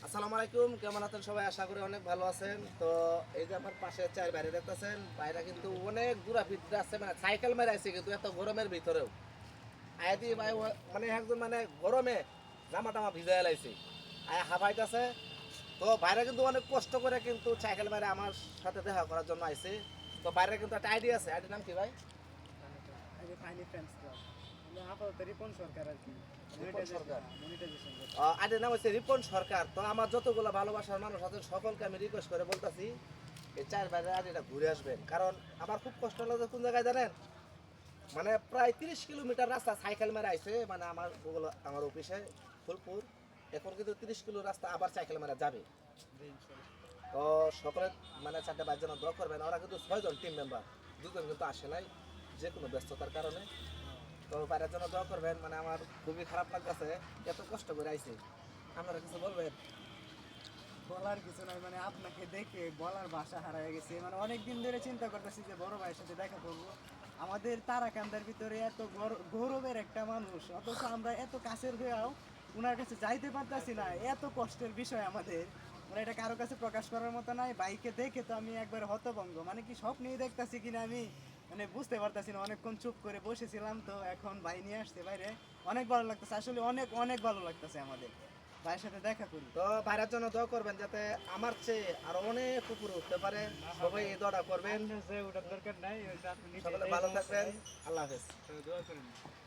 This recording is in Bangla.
আসসালামু আলাইকুম, কেমন আছেন সবাই? আশা করি অনেক ভালো আছেন। তো এই যে আমার পাশে চার বাইরে দেখতেছেন, বাইরে কিন্তু অনেক দূরা ভিতরে আছে, মানে সাইকেল মেরে আছে কিন্তু এত গরমের ভিতরেও আয়া দিয়ে ভাই মানে একজন মানে গরমে জামা টামা ভিজাই লাইছে, আয়া হাফাইতেছে। তো বাইরে কিন্তু অনেক কষ্ট করে কিন্তু সাইকেল মেরে আমার সাথে দেখা করার জন্য আইছে। তো বাইরে কিন্তু একটা আইডি আছে, আইডির নাম কি ভাই? রিপন সরকার আর কি। রিপন সরকার। মনিটাইজেশন আইডির নাম হচ্ছে রিপন সরকার। তো আমার যতগুলো ভালোবাসার মানুষ আছে সকলকে আমি রিকোয়েস্ট করে বলতেছি এই চার বাইরে আইডিটা ঘুরে আসবেন, কারণ আমার খুব কষ্ট লাগে। কোন জায়গায় জানেন, মানে প্রায় 30 কিলোমিটার রাস্তা সাইকেল মেরে আইছে, মানে আমার অফিসে ফুলপুর। এখন কিন্তু 30 কিলো রাস্তা আবার সাইকেল মেরে যাবে। তো সকলে মানে 4টা 5 জন দোয়া করবেন। ওরা কিন্তু 6 জন টিম মেম্বার, 2 জন কিন্তু আসে নাই যে কোনো ব্যস্ততার কারণে। তো বাইরের জন্য দোয়া করবেন। মানে আমার খুবই খারাপ লাগতেছে, এত কষ্ট করে আইছে। আপনারা কিছু বলবেন? বলার কিছু নাই, মানে আপনাকে দেখে বলার ভাষা হারিয়ে গেছে। মানে অনেক দিন ধরে চিন্তা করতেছি যে বড় ভাইয়ের সাথে দেখা করবো। আমাদের তারাকান্দার ভিতরে এত গৌরবের একটা মানুষ, অথচ আমরা এত কাছের হয়েও ওনার কাছে যাইতে পারতাছি না। এত কষ্টের বিষয় আমাদের, মানে এটা কারো কাছে প্রকাশ করার মতো নাই। বাইকে দেখে তো আমি একবার হতভম্ব, মানে কি স্বপ্নেই দেখতাছি কিনা আমি মানে বুঝতে পারতাছি না। অনেকক্ষণ চুপ করে বসেছিলাম, তো এখন ভাই নিয়ে আসছে বাইরে। অনেক ভালো লাগতেছে, আসলে অনেক অনেক ভালো লাগতেছে আমাদের ভাইয়ের সাথে দেখা করি। তো বাইরের জন্য দোয়া করবেন যাতে আমার চেয়ে আরো অনেক উপরে উঠতে পারে। সবাই এই দোয়াটা করবেন। ওটার দরকার নাই, ওটা আপনি সকলে ভালো থাকবেন। আল্লাহ হাফেজ। দোয়া করেন।